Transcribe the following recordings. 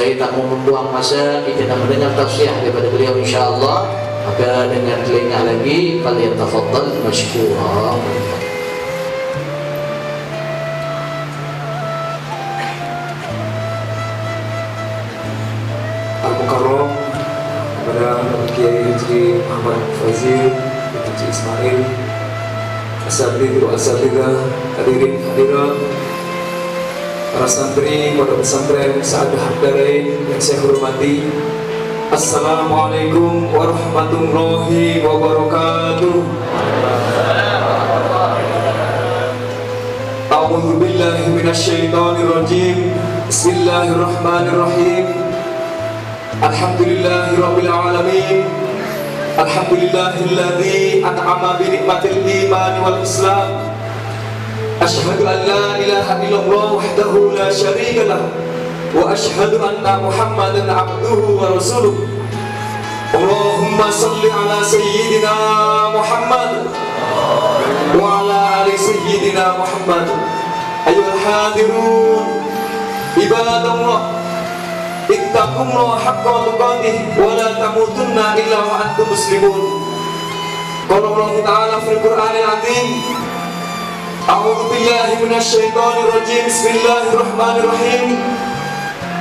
Saya tak mau membuang masa, kita nak mendengar tausiah daripada beliau insya-Allah. Maka dengan telinga lagi, falyatafaddal masykura. Al-Mukarram kepada Kiai Haji Muhammad Fazil bin Haji Ismail, asatidzah wa asatidzah, hadirin hadirat, para santri pondok pesantren Sa'adah Darain yang saya hormati. Assalamualaikum warahmatullahi wabarakatuh. A'udzu billahi minasyaitonir rajim. Bismillahirrahmanirrahim. Alhamdulillahirabbil alamin. Alhamdulillahilladzi an'ama bi nikmatil iman wal islam. Asyhadu an la ilaha illallah wahdahu la syarika lah, wa asyhadu anna Muhammadan abduhu wa rasuluh. Allahumma salli ala sayyidina Muhammad wa ala ali sayyidina Muhammad. Ayyuhal hadirun ibadallah, ittaqullaha haqqa tuqatih wa la tamutunna illa wa antum muslimun. Qala Allah Ta'ala fil Qur'anil Azim, a'udzu billahi minasyaitonir rajim. Bismillahirrahmanirrahim.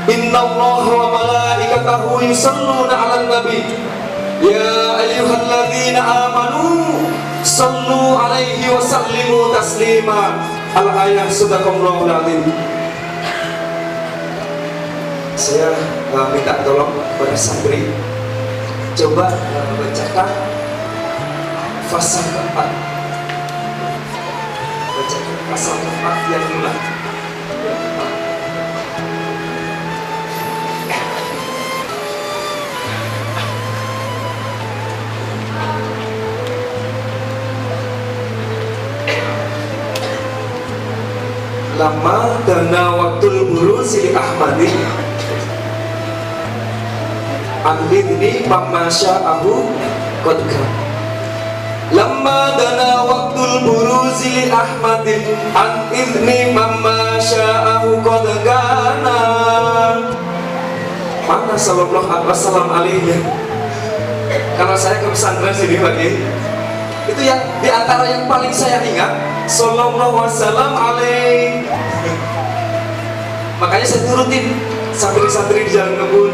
Innallaha wa malaikatahu yusholluna 'alan nabi. Ya ayyuhalladzina amanu shallu 'alaihi wa sallimu taslima. Al-ayah. Sadaqallahul azim. Saya minta tolong kepada santri, coba bacakan pasal keempat. Bacakan pasal keempat yang mula. Lama dana waktul buruzi Ahmadi Andini mama sya'ahu qadka. Lama dana waktul buruzi Ahmadin Andini mama sya'ahu qadkana. Mana sallallahu alaihi wasallam alaihi. Kalau saya ke pesantren sini lagi, itu yang diantara yang paling saya ingat sallallahu wasallam alaih. Makanya saya turutin santri-santri di jalan kebun,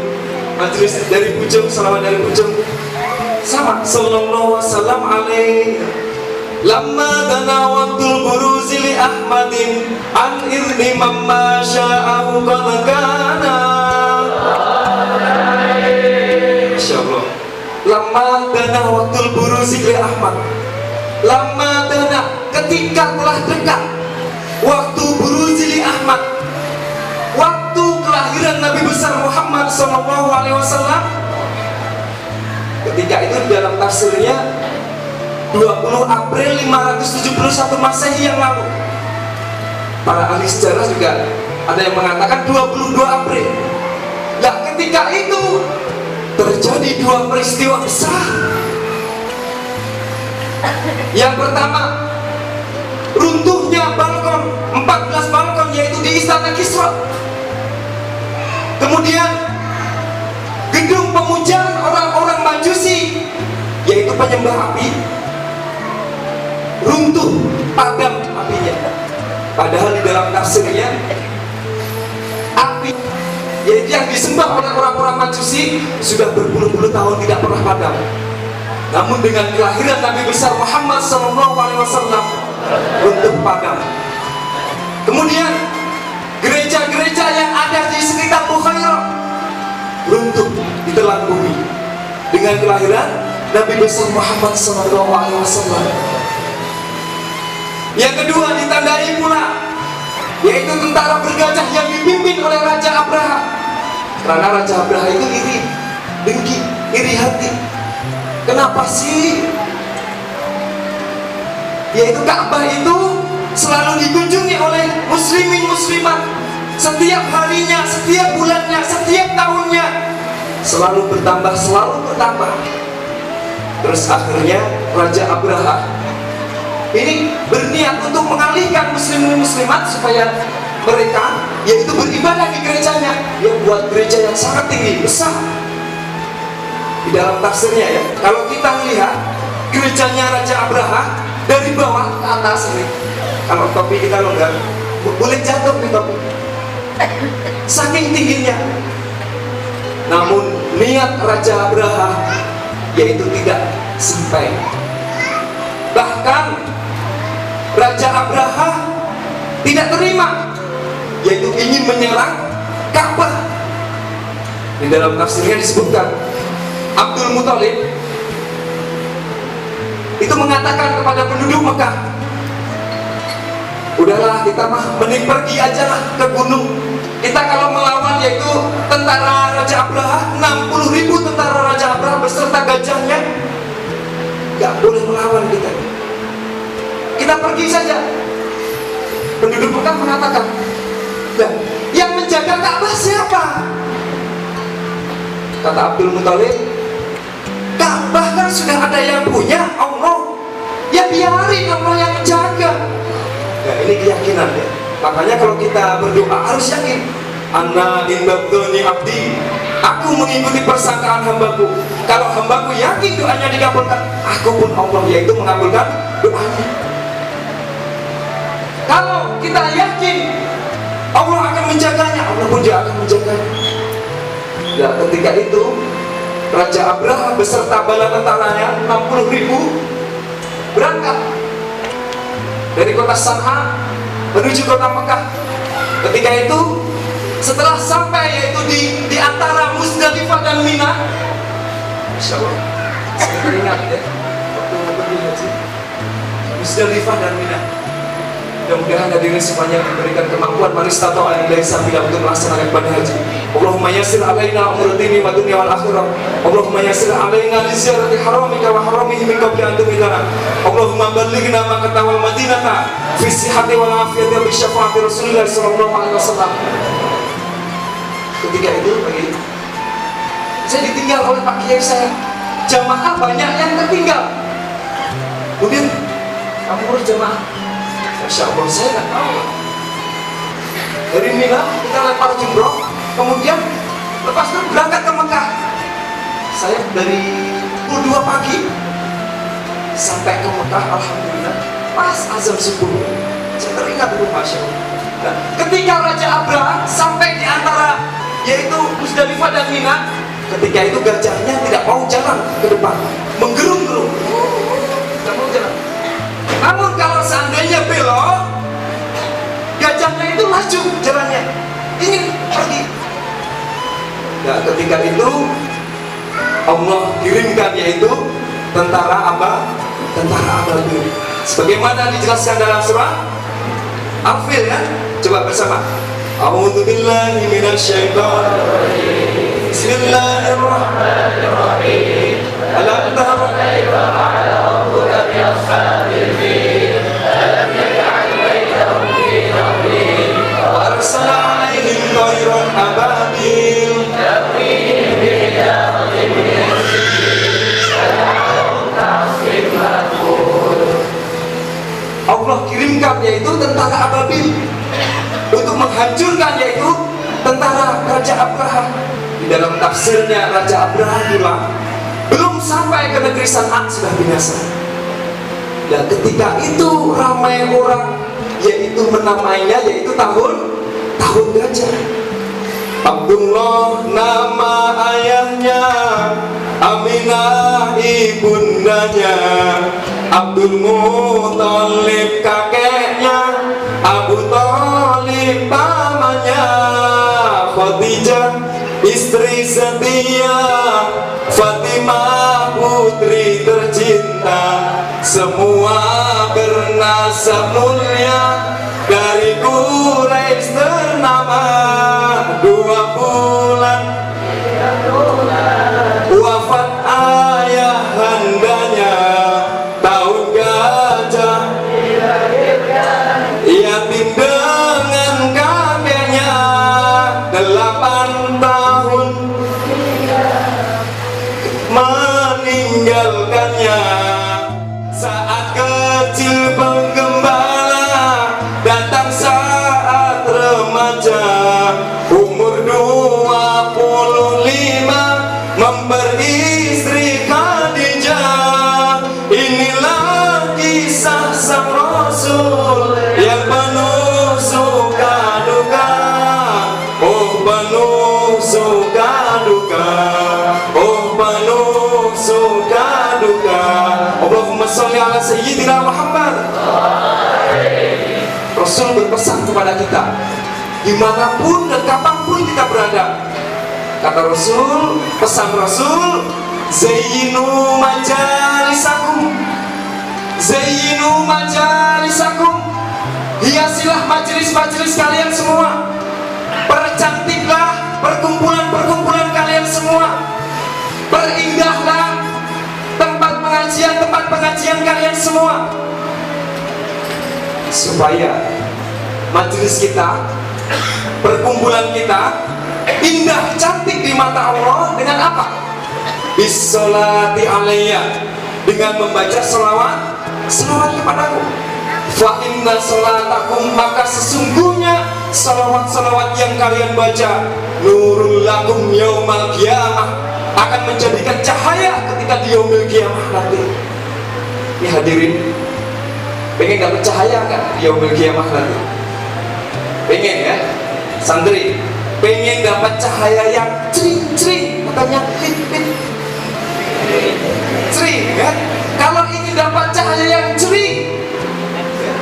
majelis dari ujung, salawat dari ujung, sama sallallahu wasallam alaih. Lama dana waktul buruzi li Ahmadin an irni mamma sya'ahu qadkana. Insyaallah. Lama dana waktul buruzi li Ahmad. Lama dana, ketika telah dekat waktu buruzili Ahmad, waktu kelahiran Nabi besar Muhammad SAW. Ketika itu dalam tafsirnya 20 April 571 Masehi yang lalu. Para ahli sejarah juga ada yang mengatakan 22 April. Nah, ketika itu terjadi dua peristiwa besar. Yang pertama, runtuhnya balkon, 14 balkon, yaitu di Istana Kisra. Kemudian gedung pemujaan orang-orang Majusi, yaitu penyembah api, runtuh, padam apinya. Padahal di dalam tafsirnya, api yaitu yang disembah oleh orang-orang Majusi sudah berpuluh-puluh tahun tidak pernah padam. Namun dengan kelahiran Nabi besar Muhammad SAW, runtuh padam. Kemudian gereja-gereja yang ada di sekitar Bukhairah runtuh, ditelan bumi. Dengan kelahiran Nabi besar Muhammad SAW. Yang kedua ditandai pula, yaitu tentara bergajah yang dipimpin oleh Raja Abraha. Karena Raja Abraha itu iri, dengki, iri hati. Kenapa sih? Yaitu Ka'bah itu selalu dikunjungi oleh muslimin muslimat setiap harinya, setiap bulannya, setiap tahunnya, selalu bertambah, selalu bertambah. Terus akhirnya Raja Abraha ini berniat untuk mengalihkan muslimin muslimat supaya mereka yaitu beribadah di gerejanya. Dia buat gereja yang sangat tinggi, besar. Di dalam tafsirnya ya, kalau kita lihat gerejanya Raja Abraha dari bawah ke atas ini, kalau topi kita longgar boleh jatuh di topi, saking tingginya. Namun niat Raja Abraha yaitu tidak sampai. Bahkan Raja Abraha tidak terima, yaitu ingin menyerang Ka'bah. Di dalam tafsirnya disebutkan Abdul Muthalib itu mengatakan kepada penduduk Mekah, udahlah kita mah mending pergi aja lah ke gunung. Kita kalau melawan yaitu tentara Raja Abraha, 60.000 tentara Raja Abraha beserta gajahnya, gak boleh melawan kita. Kita pergi saja. Penduduk Mekah mengatakan, nah, yang menjaga Ka'bah siapa? Kata Abdul Muthalib, Ka'bah kan sudah ada yang punya, Allah. Ya biarin Allah yang menjaga. Nah, ini keyakinan ya. Makanya kalau kita berdoa harus yakin, Ana indabdoni abdi, aku mengikuti persangkaan hambaku. Kalau hambaku yakin doanya dikabulkan, aku pun Allah yaitu mengabulkan doanya. Kalau kita yakin Allah akan menjaganya, Allah pun dia akan menjaganya. Ya, ketika itu Raja Abraha beserta bala tentaranya 60.000 berangkat dari kota San'a menuju kota Mekah. Ketika itu setelah sampai yaitu di antara Musdalifah dan Mina, Masya Allah, saya teringat ya waktu pergi haji Musdalifah dan Mina. Mudah-mudahan hadirin semuanya diberikan kemampuan manistata alaihi sabila untuk melaksanakan ibadah haji. Allahumma yassir alaina umur dini wa dunya wal akhirah. Allahumma yassir alaina li ziyarati haramika wa haramihi min qabli an tumidana. Allahumma ballighna ma katawal madinata fi sihhati wal afiyati bi syafaati Rasulillah sallallahu alaihi wasallam. Ketika itu pagi saya ditinggal oleh Pak Kiai saya. Jamaah banyak yang tertinggal. Kemudian kamu urus jamaah. Masya Allah, saya nggak tahu. Dari Mina kita lempar jumroh, kemudian lepas itu berangkat ke Mekah. Saya dari pukul 2 pagi sampai ke Mekah, alhamdulillah pas azan subuh. Saya teringat dulu, Masya Allah. Nah, ketika Raja Abraha sampai di antara yaitu Musdalifah dan Mina, ketika itu gajahnya tidak mau jalan ke depan, menggerung-gerung, tidak mau jalan. Namun kalau seandainya belok, gajahnya itu maju jalannya, ingin pergi. Nah, ketika itu Allah kirimkan yaitu tentara ababil. Sebagaimana dijelaskan dalam surah Al-Fil ya. Coba bersama. A'udzubillahi minasyaitonir rajim. Bismillahirrahmanirrahim. Alam tara kaifa fa'ala rabbuka bi ashabil fil? Alam yaj'al kaydahum fi tadlil wa arsala 'alaihim tayran ababil tarmihim bi hijaratin min sijil faj'alahum ka'asfin ma'kul. Allah kirimkan yaitu tentara ababil untuk menghancurkan yaitu tentara Raja Abraha. Di dalam tafsirnya Raja Abraha bilang belum sampai ke negeri San'a sudah binasa. Dan ketika itu ramai orang yaitu menamainya yaitu tahun gajah. Abdullah nama ayahnya, Aminah ibundanya, Abdul Muthalib kakeknya, Abu Thalib pamannya, Khadijah istri setia, Fatimah putri tercinta, semua bernasab mulia, dari Quraisy ternama. 2 bulan wafat ayah handanya, tahun gajah yatim dengan kakeknya, 8 tahun meninggalkannya. Saat kecil penggembala berpesan kepada kita dimanapun dan kapanpun kita berada. Kata Rasul, pesan Rasul, zayyinu majalisakum, zayyinu majalisakum, hiasilah majelis-majelis kalian semua, percantiklah perkumpulan-perkumpulan kalian semua, perindahlah tempat pengajian kalian semua, supaya majelis kita, perkumpulan kita indah cantik di mata Allah dengan apa? Bissolati alayya, dengan membaca selawat kepadaku. Fa inna sholatakum, maka sesungguhnya salawat-salawat yang kalian baca, nurul lakum yaumal qiyamah, akan menjadikan cahaya ketika di yaumil qiyamah nanti. Ini hadirin, pengen dapat cahaya nggak di yaumil qiyamah nanti? Pengen ya, santri? Pengen dapat cahaya yang cering-cering, katanya hit-hit cering ya. Kalau ingin dapat cahaya yang cering,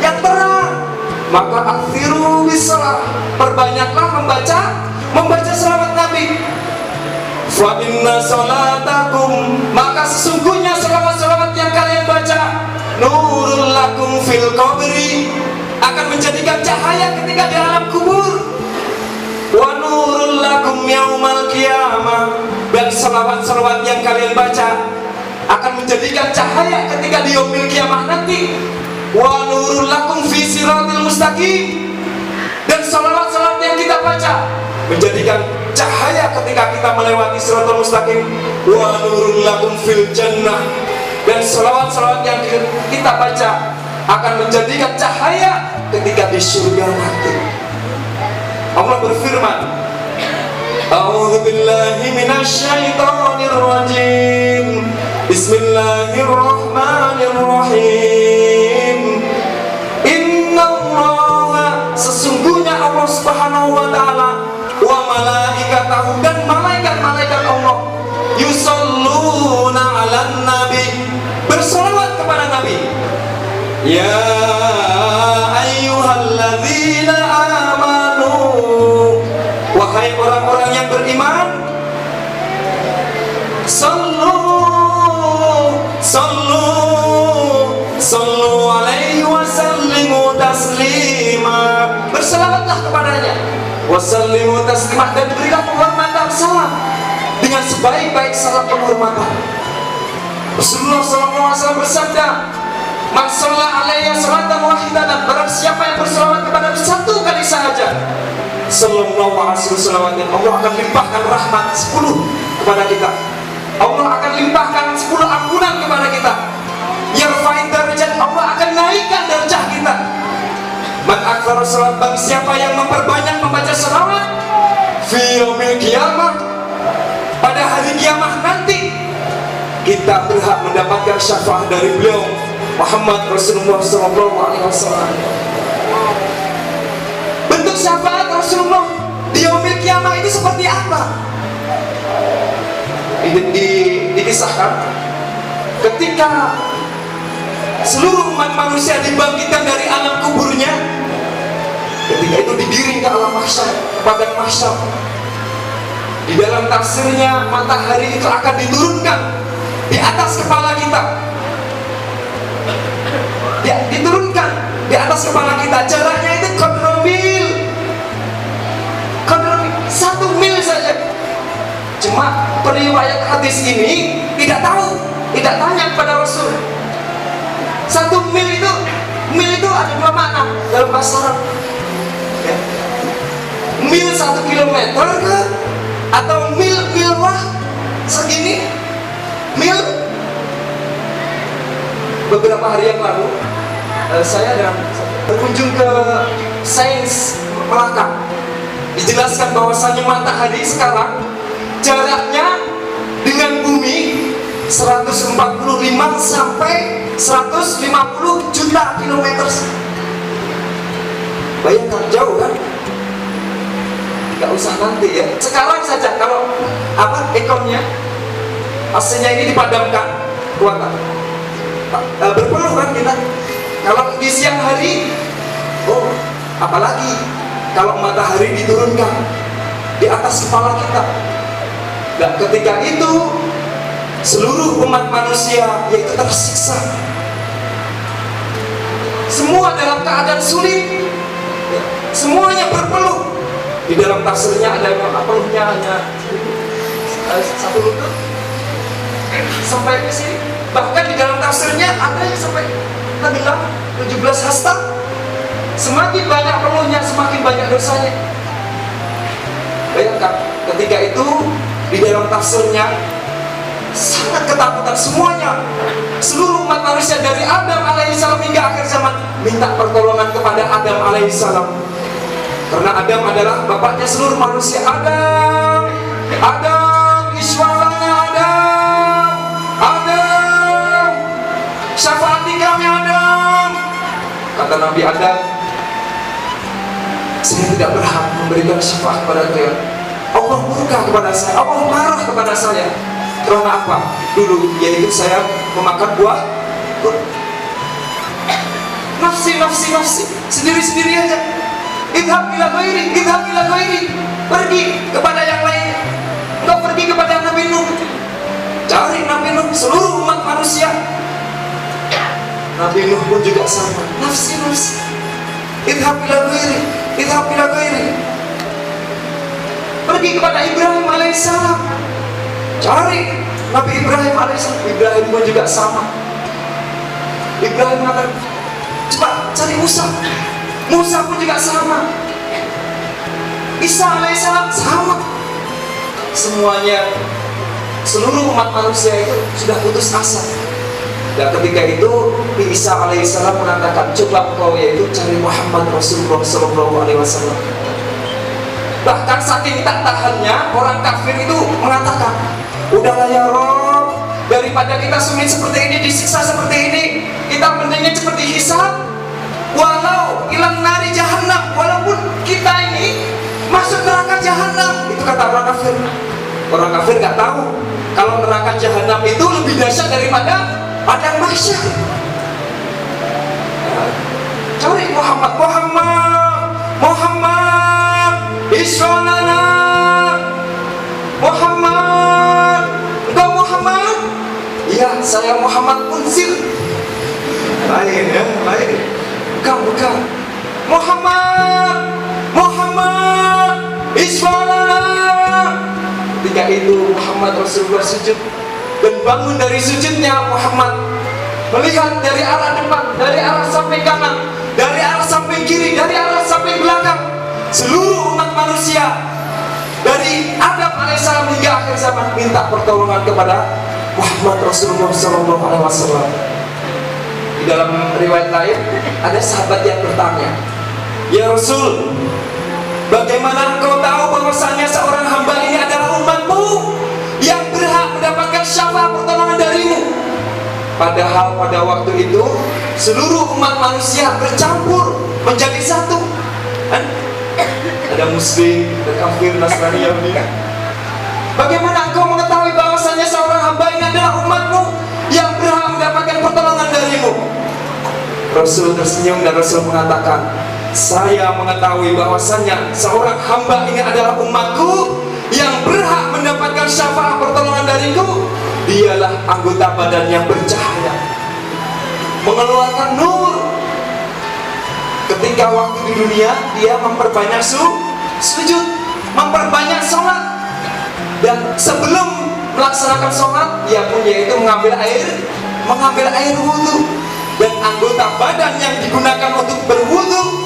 yang terang, maka akthiru bisalah, perbanyaklah membaca selawat Nabi. Fa inna sholatakum, maka sesungguhnya selawat-selawat yang kalian baca, nurul lakum fil qabri, akan menjadikan cahaya ketika di alam kubur. Wa nurul lakum yaumal qiyamah, dan selawat-selawat yang kalian baca akan menjadikan cahaya ketika di yaumil qiyamah nanti. Wa nurul lakum fi siratil mustaqim, dan selawat-selawat yang kita baca menjadikan cahaya ketika kita melewati siratul mustaqim. Wa nurul lakum fil jannah, dan selawat-selawat yang kita baca akan menjadikan cahaya ketika di surga nanti. Allah berfirman, A'udzu billahi minasy syaithanir rajim. Bismillahirrahmanirrahim. Innallaha, sesungguhnya Allah Subhanahu wa taala, wa malaikatahu, dan malaikat-malaikat Allah, yusholluna 'alan nabi, bersolawat kepada Nabi. Ya ayyuhalladzina amanu, wahai orang-orang yang beriman, sallu alaihi wa sallimu taslima, berselawatlah kepadanya, wa sallimu taslima, dan berilah penghormatan salam dengan sebaik-baik salam penghormatan. Rasulullah SAW bersabda, man shalla alayya salatan wahidatan, barang siapa yang berselawat kepada satu kali saja, sallallahu alaihi wasallam, Allah akan limpahkan rahmat 10 kepada kita. Allah akan limpahkan 10 ampunan kepada kita. Yarfa'in darajat, Allah akan naikkan derajat kita. Man aktsara salat, bagi siapa yang memperbanyak membaca selawat, fi yaumil qiyamah, pada hari kiamat nanti, kita berhak mendapatkan syafaat dari beliau Muhammad Rasulullah SAW. Bentuk syafaat Rasulullah di yaumil qiyamah ini seperti apa? Dikisahkan ketika seluruh umat manusia dibangkitkan dari alam kuburnya, ketika itu digiring ke alam mahsyar, padang mahsyar. Di dalam tafsirnya, matahari itu akan diturunkan di atas kepala kita, ya, diturunkan di atas kepala kita. Jaraknya itu qadromil, 1 mil saja. Cuma periwayat hadis ini tidak tanya kepada Rasul. 1 mil itu ada 2 makna dalam bahasa Arab. Ya. Mil 1 kilometer ke, atau mil wah segini mil. Beberapa hari yang lalu saya berkunjung ke Sains Melaka. Dijelaskan bahwasanya matahari sekarang jaraknya dengan bumi 145 sampai 150 juta kilometer. Bayangkan, jauh kan? Gak usah nanti ya, sekarang saja kalau ekornya AC-nya ini dipadamkan, kuatan berpeluh kan kita. Kalau di siang hari, Apalagi kalau matahari diturunkan di atas kepala kita. Dan ketika itu seluruh umat manusia yaitu tersiksa. Semua dalam keadaan sulit, semuanya berpeluh. Di dalam tafsirnya ada yang peluhnya hanya satu lutut sampai ke sini. Bahkan di dalam tafsirnya ada yang sampai tenggelam 17 hasta. Semakin banyak peluhnya, semakin banyak dosanya. Bayangkan, ketika itu di dalam tafsirnya sangat ketakutan semuanya. Seluruh umat manusia dari Adam alaihissalam hingga akhir zaman minta pertolongan kepada Adam alaihissalam. Karena Adam adalah bapaknya seluruh manusia. Adam, iswalana Adam, syafaati kami Adam. Kata Nabi Adam, saya tidak berhak memberikan syafaat kepada kalian. Allah murka kepada saya, Allah marah kepada saya. Karena apa? Dulu yaitu saya memakan buah nafsi, sendiri-sendiri aja. Idhab ila ghairi, pergi kepada yang lain. Engkau pergi kepada Nabi Nuh, cari Nabi Nuh, seluruh umat manusia. Nabi Nuh pun juga sama, nafsi. Idhab ila ghairi, pergi kepada Ibrahim alaihissalam, cari Nabi Ibrahim alaihissalam. Ibrahim pun juga sama. Ibrahim mengatakan, coba cari Musa. Musa pun juga sama. Isa alaihissalam sama. Semuanya, seluruh umat manusia itu sudah putus asa. Dan ketika itu Isa alaihissalam mengatakan, coba kau yaitu cari Muhammad Rasulullah SAW. Bahkan saking tak tahannya, orang kafir itu mengatakan, udahlah ya Rob, daripada kita sulit seperti ini, disiksa seperti ini, kita mendingnya seperti hisab. Walau ilang nari jahannam, walaupun kita ini masuk neraka jahannam. Itu kata orang kafir. Orang kafir nggak tahu kalau neraka jahannam itu lebih dahsyat daripada padang mahsyar. Cari Muhammad, iswalana Muhammad. Engkau Muhammad? Iya, saya Muhammad Unzir. Lain ya, lain. Bukan. Muhammad, iswalana. Ketika itu Muhammad Rasulullah sujud dan bangun dari sujudnya. Muhammad melihat dari arah depan, dari arah samping kanan, dari arah samping kiri, dari arah samping belakang. Seluruh umat manusia dari Adam alaihissalam hingga akhir zaman minta pertolongan kepada Muhammad Rasulullah SAW. Di dalam riwayat lain ada sahabat yang bertanya, ya Rasul, bagaimana engkau tahu bahwasanya seorang hamba ini adalah umatmu yang berhak mendapatkan syafaat pertolongan darimu? Padahal pada waktu itu seluruh umat manusia bercampur menjadi satu. Ada Muslim, ada kafir, Nasrani, Yahudi. Bagaimana engkau mengetahui bahwasanya seorang hamba ini adalah umatmu yang berhak mendapatkan pertolongan darimu? Rasul tersenyum dan Rasul mengatakan, saya mengetahui bahwasanya seorang hamba ini adalah umatku yang berhak mendapatkan syafaat pertolongan dariku. Dialah anggota badan yang bercahaya, mengeluarkan nur. Ketika waktu di dunia dia memperbanyak sujud, memperbanyak sholat. Dan sebelum melaksanakan sholat, dia pun yaitu mengambil air wudhu. Dan anggota badan yang digunakan untuk berwudhu,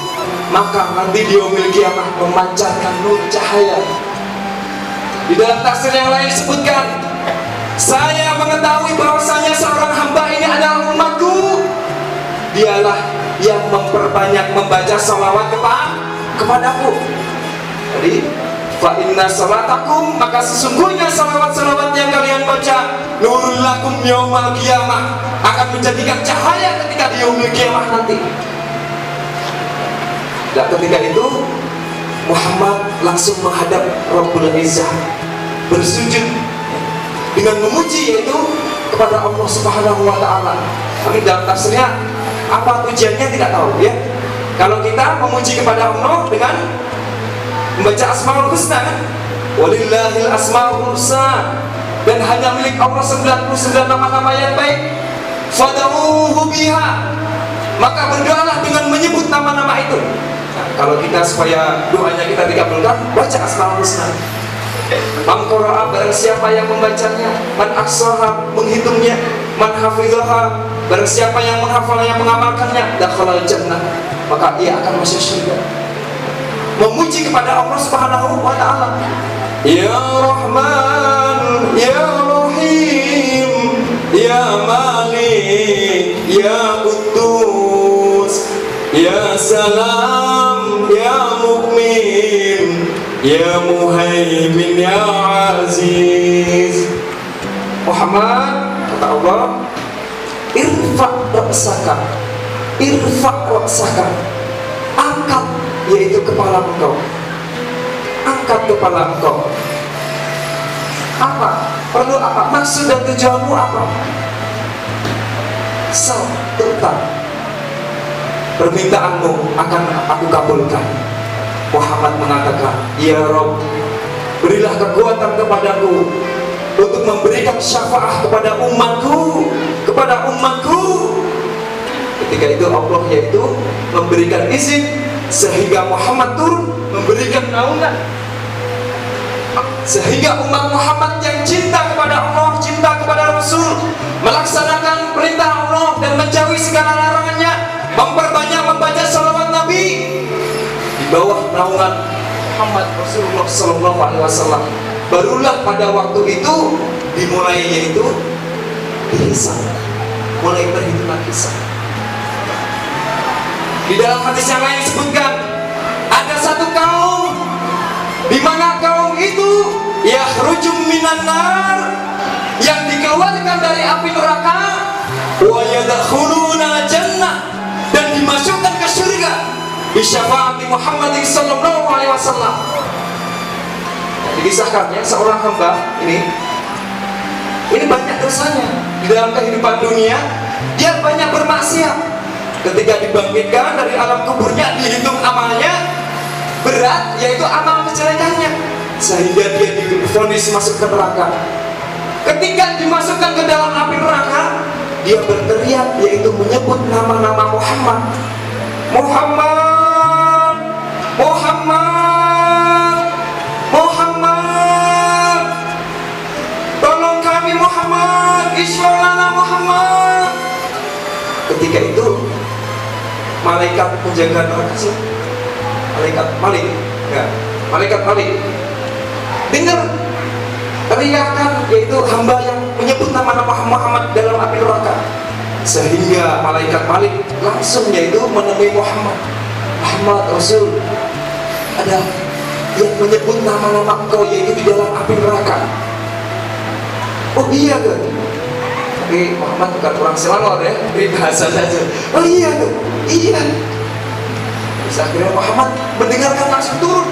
maka nanti di yaumil qiyamah memancarkan nur cahaya. Di dalam tafsir yang lain disebutkan, saya mengetahui bahwasanya seorang hamba ini adalah umatku. Dialah yang memperbanyak membaca salawat kepadaku. Jadi fa inna salatakum, maka sesungguhnya salawat-salawat yang kalian baca, nurul lakum yaumal qiyamah, akan menjadikan cahaya ketika di yaumil qiyamah nanti. Dan ketika itu Muhammad langsung menghadap Rabbul Izzah, bersujud dengan memuji yaitu kepada Allah Subhanahu wa taala. Tapi dalam tafsirnya apa tujuannya tidak tahu ya. Kalau kita memuji kepada Allah dengan membaca Asmaul Husna kan? Walillahil Asmaul Husna, dan hanya milik Allah 99 nama-nama yang baik. Fad'uhu biha, maka berdoalah dengan menyebut nama-nama itu. Nah, kalau kita supaya doanya kita dikabulkan, baca Asmaul Husna. Man qara'a, barang siapa yang membacanya, man ahsaha, menghitungnya, man hafizaha, barang siapa yang menghafalnya, mengamalkannya, dakhalal jannah, maka ia akan masuk surga. Memuji kepada Allah Subhanahu wa taala. Ya Rahman, Ya Rahim, Ya Malik, Ya Quddus, Ya Salam, Ya Mu'min, Ya Muhaimin, Ya Aziz. Muhammad, kata Allah, irfa' ra'saka, angkat, yaitu kepala engkau, angkat kepala engkau. Apa? Perlu apa? Maksud dan tujuanmu apa? Tetap permintaanmu akan aku kabulkan. Muhammad mengatakan, Ya Rabb, berilah kekuatan kepadaku untuk memberikan syafaat kepada umatku, Ketika itu Allah yaitu memberikan izin sehingga Muhammad turun memberikan naungan, sehingga umat Muhammad yang cinta kepada Allah, cinta kepada Rasul, melaksanakan perintah Allah dan menjauhi segala larangannya, memperbanyak membaca salawat Nabi di bawah naungan Muhammad Rasulullah SAW. Barulah pada waktu itu dimulai yaitu dihisab, mulai perhitungan hisab. Di dalam hadis yang lain disebutkan ada satu kaum di mana kaum itu yakhrujum minan nar, yang dikeluarkan dari api neraka, wa yadkhuluna jannah, dan dimasukkan ke surga bi syafaati Muhammad sallallahu alaihi wasallam. Dikisahkan ya, seorang hamba ini banyak dosanya di dalam kehidupan dunia, dia banyak bermaksiat. Ketika dibangkitkan dari alam kuburnya, dihitung amalnya berat, yaitu amal kejelekannya, sehingga dia divonis masuk ke neraka. Ketika dimasukkan ke dalam api neraka, dia berteriak, yaitu menyebut nama-nama Muhammad, Muhammad, Muhammad, Muhammad, tolong kami Muhammad, Isyaulana Muhammad. Ketika itu malaikat penjaga neraka, malaikat Malik dengar teriakan, yaitu hamba yang menyebut nama-nama Muhammad dalam api neraka, sehingga malaikat Malik langsung yaitu menemui Muhammad Rasul, ada yang menyebut nama-nama engkau yaitu di dalam api neraka. Oh iya kan? Tapi Muhammad bukan orang Selangor ya, ini bahasa saja. Oh iya tuh, iya. Bisa akhirnya Muhammad mendengarkan langsung turun,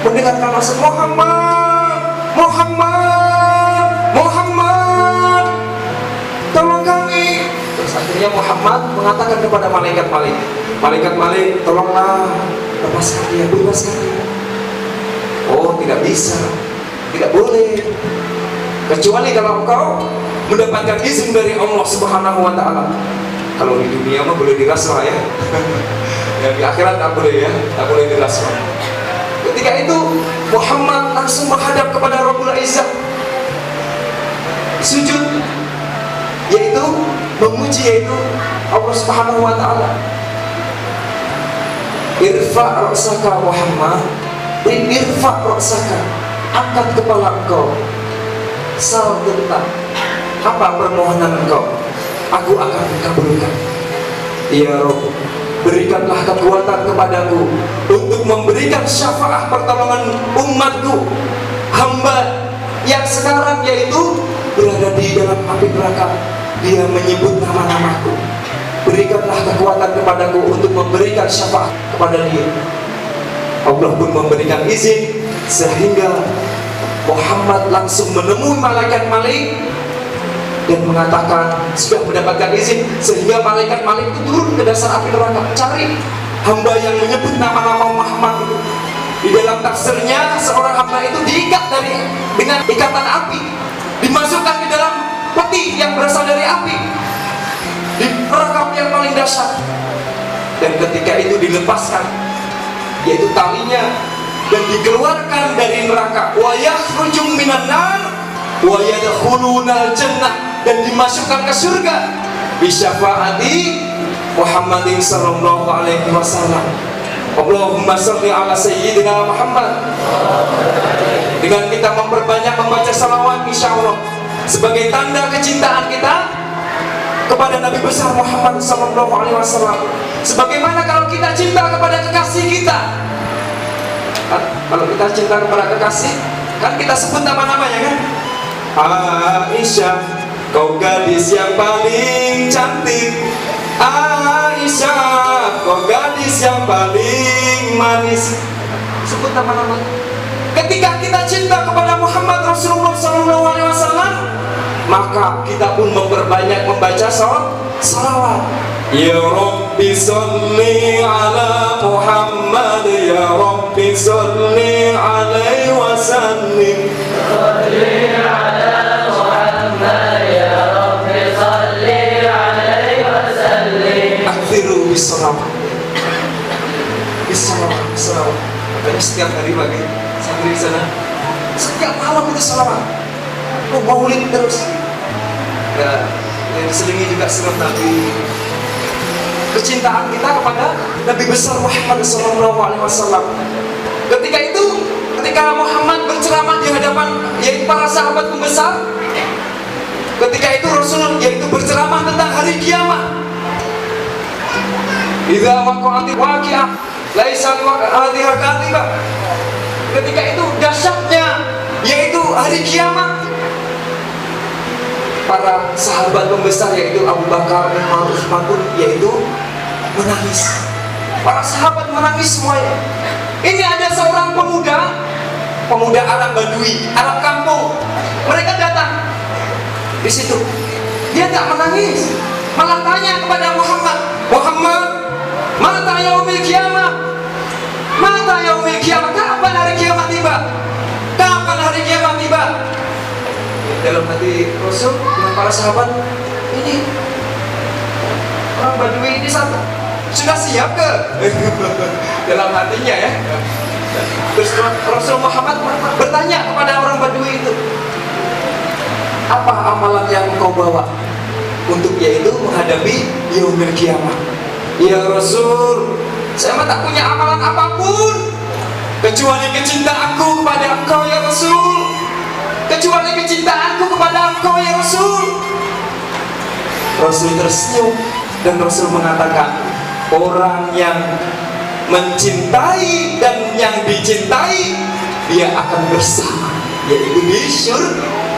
mendengarkan langsung Muhammad, Muhammad, Muhammad, tolong kami. Terus akhirnya Muhammad mengatakan kepada malaikat Malik, tolonglah lepaskan dia, bebaskan dia. Oh tidak bisa, tidak boleh, kecuali kalau engkau mendapatkan izin dari Allah Subhanahu wa taala. Kalau di dunia mah boleh diraswa ya. Ya di akhirat tak boleh ya, tak boleh diraswa. Ketika itu Muhammad langsung menghadap kepada Rabbul Izzah, sujud, yaitu memuji yaitu Allah Subhanahu wa taala. Irfa' ra'saka Muhammad, irfa' ra'saka, angkat kepala engkau, sal tentang apa permohonan engkau, aku akan kabulkan. Ya Rabb, berikanlah kekuatan kepadaku untuk memberikan syafaat pertolongan umatku, hamba yang sekarang yaitu berada di dalam api neraka, dia menyebut nama-namaku. Berikanlah kekuatan kepadaku untuk memberikan syafaat kepada dia. Allah pun memberikan izin sehingga Muhammad langsung menemui malaikat Malik dan mengatakan sudah mendapatkan izin, sehingga malaikat Malik itu turun ke dasar api neraka, cari hamba yang menyebut nama-nama Muhammad itu. Di dalam tafsirnya, seorang hamba itu diikat dengan ikatan api, dimasukkan ke dalam peti yang berasal dari api, di perangkap yang paling dahsyat, dan ketika itu dilepaskan, yaitu talinya, dan dikeluarkan dari neraka, wa yakhruju minan nar wa yadkhulunal jannah, dan dimasukkan ke surga bi syafaati Muhammadin sallallahu alaihi wasallam. Allahumma sholli ala sayyidina Muhammad. Dengan kita memperbanyak membaca salawat, insyaallah sebagai tanda kecintaan kita kepada Nabi besar Muhammad sallallahu alaihi wasallam. Sebagaimana kalau kita cinta kepada kekasih kita, kalau kita cinta kepada kekasih, kan kita sebut nama-namanya kan? Aisyah, kau gadis yang paling cantik. Aisyah, kau gadis yang paling manis. Sebut nama-nama. Ketika kita cinta kepada Muhammad Rasulullah SAW, maka kita pun memperbanyak membaca salawat. Ya Rabbi sholli ala Muhammad, ya Rabbi sholli alaihi wasallim. Sholli ala Muhammad, ya Rabbi sholli alaihi wasallim. Akhirul bisalawat. Bisalawat. Makanya setiap hari bagi santri di sana, setiap malam itu salawat. Maulid terus. Ya, yang diselingi juga surat Nabi. Kecintaan kita kepada Nabi besar Muhammad SAW. Ketika Muhammad berceramah di hadapan yaitu para sahabat pembesar, ketika itu Rasul yaitu berceramah tentang hari kiamat. Idza waqa'ati waqi'ah laisa liwaqa'atiha kadhibah. Ketika itu dahsyatnya yaitu hari kiamat. Para sahabat pembesar yaitu Abu Bakar, Umar, Utsman pun yaitu menangis. Para sahabat menangis semuanya. Ini ada seorang pemuda Arab Badui, Arab kampung. Mereka datang di situ. Dia tak menangis, malah tanya kepada Muhammad, mata yaumil kiamah? Mata yaumil kiamah? Kapan hari kiamat tiba? Kapan hari kiamat tiba? Dalam hati Rasul dengan para sahabat, ini orang Badui ini satu sudah siap ke? Dalam hatinya ya. Terus Rasul Muhammad bertanya kepada orang Badui itu, apa amalan yang engkau bawa untuk yaitu menghadapi yaumil kiamah? Ya Rasul, saya tak punya amalan apapun kecuali kecintaanku kepada engkau ya Rasul. Kecuali kecintaanku kepada engkau ya Rasul. Rasul tersenyum dan Rasul mengatakan, orang yang mencintai dan yang dicintai dia akan bersama, yaitu di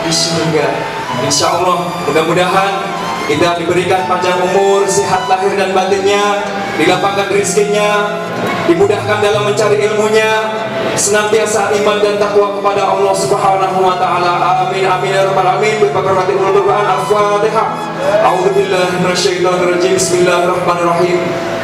surga. Insya Allah mudah-mudahan kita diberikan panjang umur, sehat lahir dan batinnya, dilapangkan rezekinya, dimudahkan dalam mencari ilmunya, senantiasa iman dan takwa kepada Allah Subhanahu wa taala. Amin amin ya rabbal alamin. Bismillahirrahmanirrahim. Quran Al-Fatihah. A'udzubillahi minasyaitonir rajim. Bismillahirrahmanirrahim.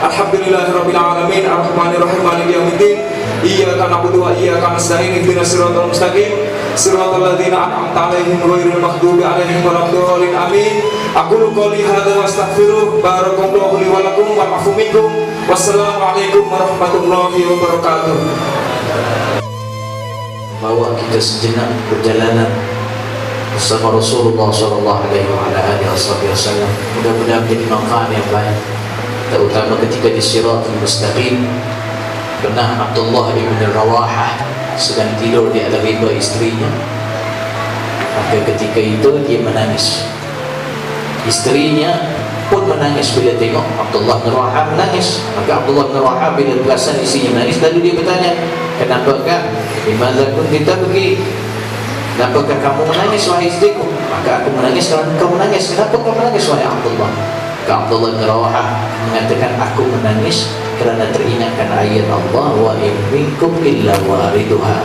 Alhamdulillahirabbil alamin. Arrahmanirrahim. Maliki yaumiddin. Iyyaka na'budu wa iyyaka nasta'in. Ihdinas siratal mustaqim. Siratal ladzina an'amta 'alaihim ghairil maghdubi 'alaihim waladdallin. Amin. Aqulu qouli hadza wa astaghfiruh. Barakallahu li wa lakum wal 'afu minkum. Wassalamualaikum warahmatullahi wabarakatuh. Bawa kita sejenak perjalanan bersama Rasulullah sallallahu alaihi wasallam. Mudah-mudahan menjadi manfaat yang baik, terutama ketika di Siratul Mustaqim. Pernah Abdullah bin Rawahah sedang tidur di atas rimba istrinya, maka ketika itu dia menangis. Istrinya pun menangis bila tengok Abdullah bin Rawahah menangis. Maka Abdullah bin Rawahah bila perasan istrinya menangis, lalu dia bertanya, kenapakah? Dimana pun kita pergi? Kenapakah kamu menangis wahai istriku? Maka aku menangis kerana kamu menangis. Kenapa kamu menangis wahai Abdullah? Maka Abdullah bin Rawahah mengatakan, aku menangis kerana teringatkan ayat Allah, wa in minkum illa wariduha.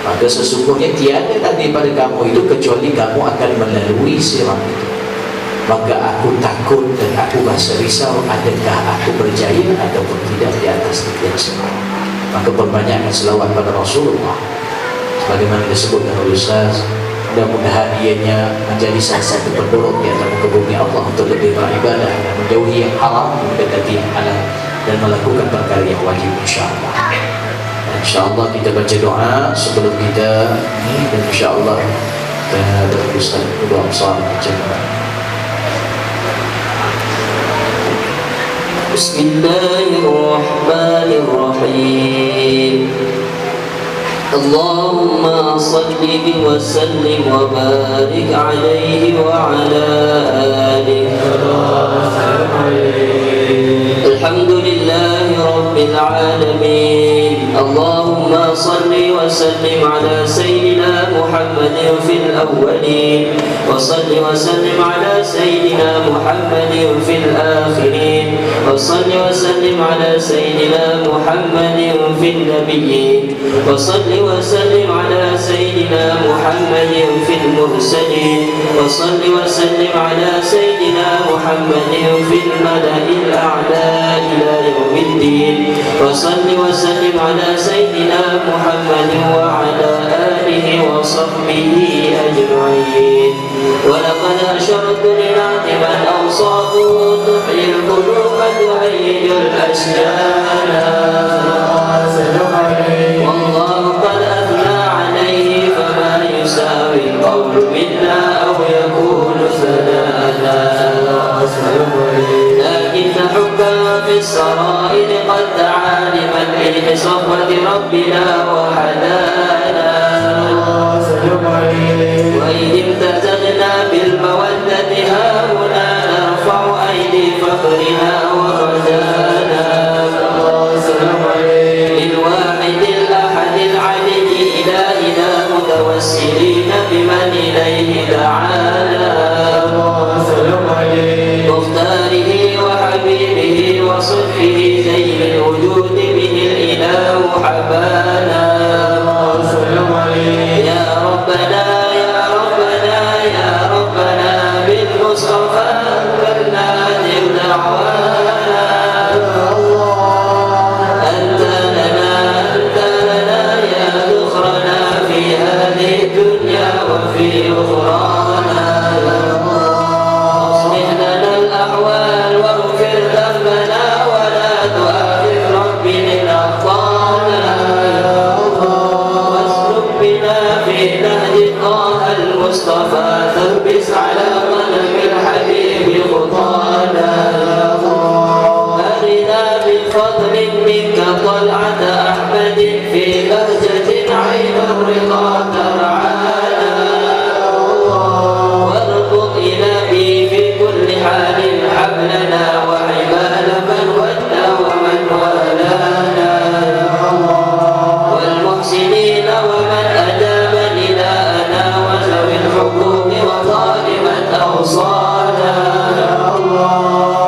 Maka sesungguhnya tiada daripada kamu itu kecuali kamu akan melalui sirat itu. maka aku takut dan aku rasa risau, adakah aku berjaya ataupun tidak di atas dunia semua. Maka perbanyakkan selawat pada Rasulullah sebagaimana disebutkan oleh Ustaz. Mudah-mudahan ianya menjadi salah satu pendorong di atas muka bumi Allah untuk lebih beribadah dan menjauhi yang haram, mendekati yang halal, dan melakukan perkara yang wajib, insyaAllah. InsyaAllah kita baca doa sebelum kita ini, dan insyaAllah kita berustaz Abu Amsar macam Bismillahirrahmanirrahim. Allahumma salli wa sallim wa barik alaihi wa ala alihi. Alhamdulillahi rabbil alamin. Allahumma salli wa sallim ala sayyidina Muhammadin fil awwalin wa salli wa sallim ala sayyidina Muhammadin fil akhirin wa salli wa sallim ala sayyidina Muhammadin fil nabiyyin wa salli wa sallim ala sayyidina Muhammadin fil mursalin wa salli wa sallim ala sayyidina Muhammadin fil mala'il a'la ila yaumiddin wa salli wa sallim ala sayyidina Muhammadin wa ala alihi wa sahbihi ajma'in. Wa laqad ashartu lina'timan awsafuhu tuhyil quluba tuhayyijul asjana. Wallahu qad athna alayhi fama yusawi qawlu minna aw yakunu sana'ana. لكن حبا في السرائر قد دعا لمن صفوة ربنا وحدانا. وإذ امتزجنا بالمودة هاهنا نرفع أيدي فخرنا ورجانا. للواحد الأحد العلي إلهنا متوسلين بمن إليه دعانا. مختاره وحبيبه وصفه زين الوجود به الإله حبانا. يا ربنا يا ربنا يا ربنا بالمصطفى أكبرنا نادر دعوانا. أنت لنا يا ذخرنا في هذه الدنيا وفي أخرانا. أصلح لنا الأحوال واغفر ذنبنا ولا تؤاخذ ربي إن أخطأنا. واسلك بنا في نهج طه المصطفى ثبت على قلب الحبيب خطانا. أرنا بفضل منك طلعة أحمد في بهجة عين الرضا ترعانا. واربط إلهي في كل حال حبلنا وعبال من ودى ومن والانا. والمحسنين ومن أداب نداءنا وذوي الحقوق وظالمت أوصانا.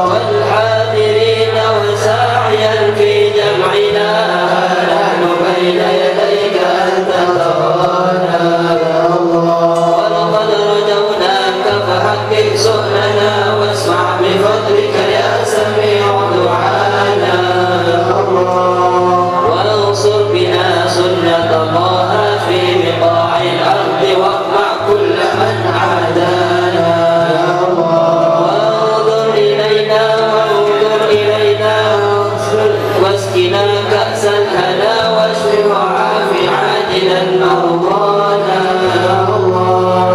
والحاضرين وساعيا في جمعنا نحن بين يديك أنت ترانا. ولقد رجوناك فحقق سؤلنا واسمع بفضلك يا سميع دعانا. وانصر بنا سنة الله في بقاع الأرض واقمع كل من عادانا. وانظر إلينا واسقنا كأس الهنا واشف وعاف عاجلا مرضانا.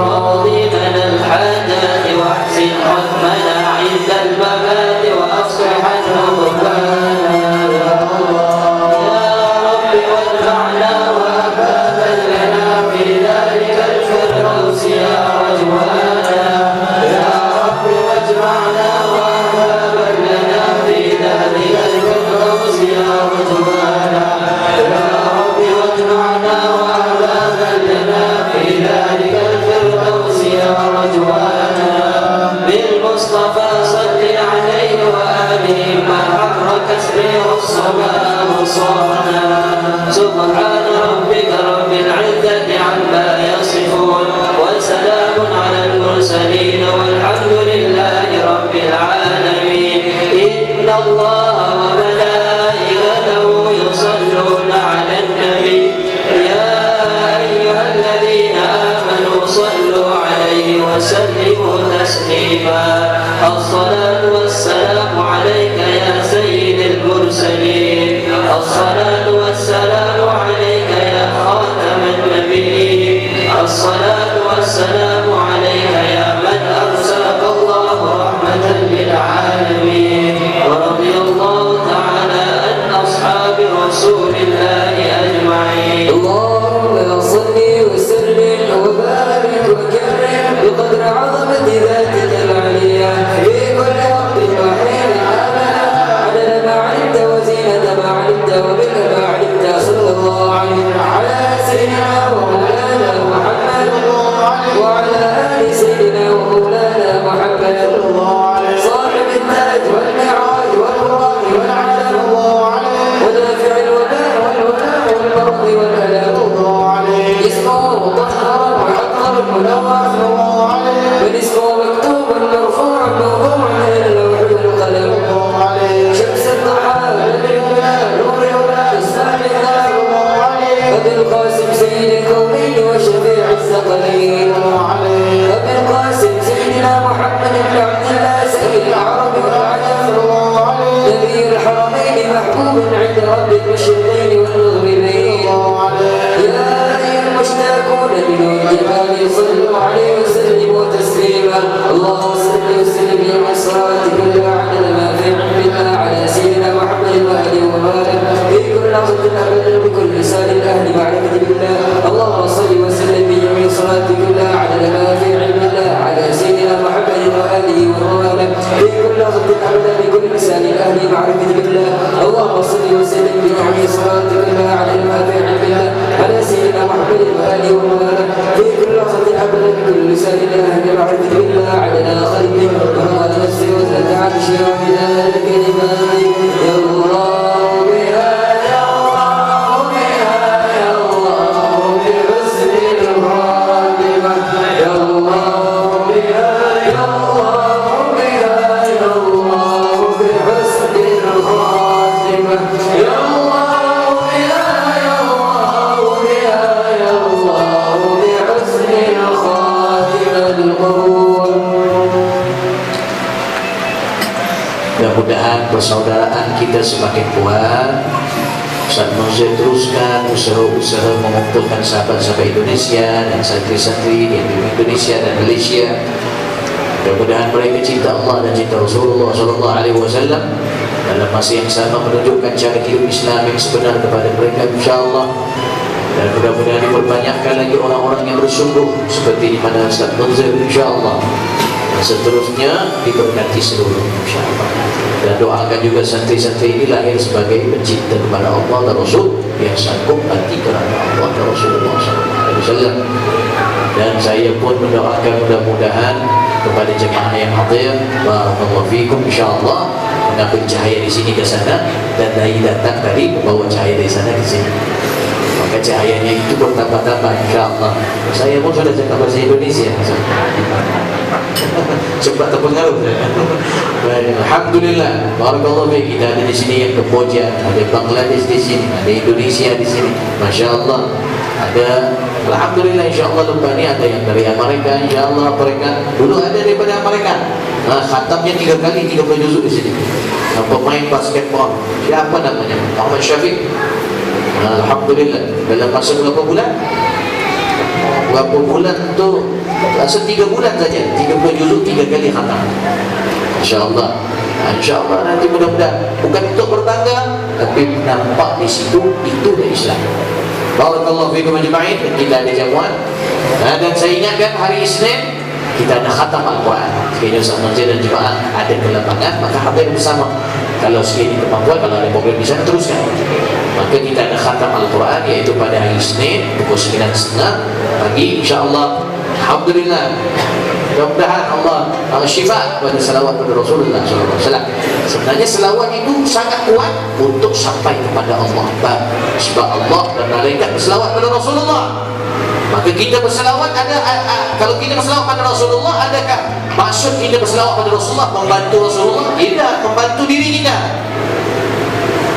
واقضي لنا الحاجات واحسن حكمنا عند الممات واصلح ربنا. يا رب وادفعنا وأبابا لنا في ذلك الفردوس يا رجوانا. يا رب واجمعنا وأبابا لنا في ذلك الفردوس يا رجوانا. يا رب واجمعنا وأبابا لنا في ذلك الفردوس يا رجوانا. بالمصطفى صل عليه وآله ما حرك اسمه الصبا وصانا. سبحان ربك رب العزة عما يصفون وسلام على المرسلين والحمد لله تسليما. الصلاة والسلام عليك يا سيد المرسلين. الصلاة والسلام عليك يا خاتم النبيين. الصلاة والسلام عليك يا من أرسلك الله رحمة للعالمين. ورضي الله تعالى عن أصحاب رسول الله أجمعين. اللهم صل وسلم وبارك وكرم بقدر عظمة ذاتك العليا في كل وقت وحين أبدا عدد ما علمت وزينة ما علمت ومنه ما علمت. صلى الله عليه على سيدنا ومولانا محمد وعلى آل سيدنا ومولانا محمد صاحب التاج والمعراج والبراق والعلم ودافع الولاء والولاء والبرد والألم. اسمه مطهر معطر منور والاسم مكتوب مرفوع موضوع إلى اللوح والقلم. شمس الضحى نور ولا إسلام الله أبي القاسم سيد الكونين وشفيع الثقلين. أبي القاسم سيدنا محمد بن عبد الله سيد العرب والعجم نبي الحرمين محبوب عند رب المشرقين والمغربين. يا أيها المشتاقون من الجبال صلوا عليه وسلموا تسليما. اللهم صل وسلم يا صلاتك عدد ما في علم الله على سيدنا محمد وآله وبارك في كل لحظة أبدا بكل لسان الأهل معرفة بالله. اللهم صل وسلم بجميع صلاتك عدد ما في علم الله على سيدنا محمد وآله وبارك في كل لحظة أبدا بكل لسان الأهل معرفة بالله. اللهم صل وسلم بجميع صلاتك عدد ما في علم الله على سيدنا محمد وآله وبارك في كل لحظة أبدا بكل لسان الأهل معرفة بالله عدد خلقه وما نفسه وزنة عرشه ومداد كلماته. يا الله بها يا الله بها يا الله بحسن الخاتمة. يا الله بها يا الله بها يا الله بحسن الخاتمة. يا الله بها يا الله بها يا الله بحسن الخاتمة القبول. Mudah-mudahan persaudaraan kita semakin kuat. Ustaz Munzir teruskan usaha-usaha mengumpulkan sahabat-sahabat Indonesia dan santri-santri di Indonesia dan Malaysia. Mudah-mudahan mereka cinta Allah dan cinta Rasulullah SAW dalam masa yang sama menunjukkan cara hidup Islam yang sebenar kepada mereka, insyaAllah. Dan mudah-mudahan diperbanyakkan lagi orang-orang yang bersungguh seperti di mana Ustaz Munzir, insyaAllah. Dan seterusnya diberkati seluruh, insyaAllah. Dan doakan juga santri-santri ini lahir sebagai pencinta kepada Allah dan Rasul yang sanggup mati kerana Allah dan Rasulullah SAW. Dan saya pun mendoakan mudah-mudahan kepada jemaah yang hadir, barakallahu fikum, insyaAllah mengambil cahaya di sini ke sana, dan dari datang tadi membawa cahaya dari sana ke sini. Maka cahayanya itu bertambah-tambah, insyaAllah. Saya pun sudah cakap bahasa Indonesia. Cepat terpengaruh. Alhamdulillah, barakallahu fiik. Kita ada di sini yang Kamboja, ada Bangladesh di sini, ada Indonesia di sini. Masya-Allah. Ada, alhamdulillah, insya-Allah lepas ni ada yang dari Amerika, insya-Allah mereka. Dulu ada daripada Amerika. Khatamnya 3 kali 30 juzuk di sini. Pemain basketball. Siapa namanya? Muhammad Syafiq. Alhamdulillah. Dalam masa berapa bulan? Berapa bulan tu? Asal 3 bulan saja, 30 juzuk 3 kali khatam. InsyaAllah. InsyaAllah nanti mudah-mudahan bukan untuk berbangga, tapi nampak di situ itu dah Islam. Barakallahu fiikum ajma'in. Kita ada jamuan. Dan saya ingatkan hari Isnin kita ada khatam Al-Quran. Sekiranya Ustaz Munzir dan jemaah ada kelapangan, maka hadir bersama. Kalau sekiranya kemampuan, kalau ada program di sana, teruskan. Maka kita ada khatam Al-Quran, iaitu pada hari Isnin pukul 9.30 pagi, insyaAllah. Alhamdulillah. Mudah-mudahan Allah syifa pada salawat pada Rasulullah SAW. Sebenarnya salawat itu sangat kuat untuk sampai kepada Allah. Sebab Allah dan malaikat bersalawat pada Rasulullah. Maka kita bersalawat kalau kita bersalawat pada Rasulullah, adakah maksud kita bersalawat pada Rasulullah membantu Rasulullah? Tidak, membantu diri kita.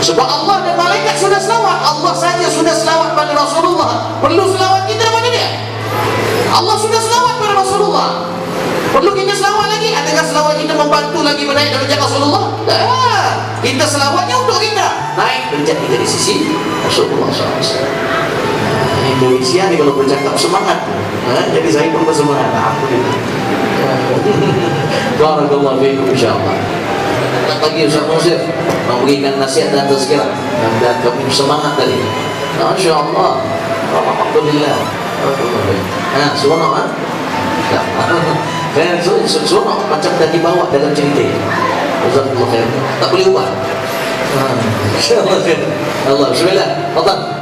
Sebab Allah dan malaikat sudah selawat, Allah saja sudah selawat pada Rasulullah. Perlu selawat kita pada dia? Allah sudah selawat pada Rasulullah. Perlu kita selawat lagi? Adakah selawat kita membantu lagi menaik derajat Rasulullah? Kita selawatnya untuk kita naik derajat kita di sisi Rasulullah SAW. Indonesia ni kalau bercakap semangat, jadi saya pun bersemangat. Alhamdulillah. Barakallahu fiikum insyaallah. Lagi Ustaz Musir memberikan nasihat dan tazkirah dan kami semangat tadi. Insyaallah. Alhamdulillah. Seronok seronok macam tadi bawa dalam cerita. Jazakumullah khair. Tak boleh ubah. Insyaallah khair. Allah bismillah. Fadhal.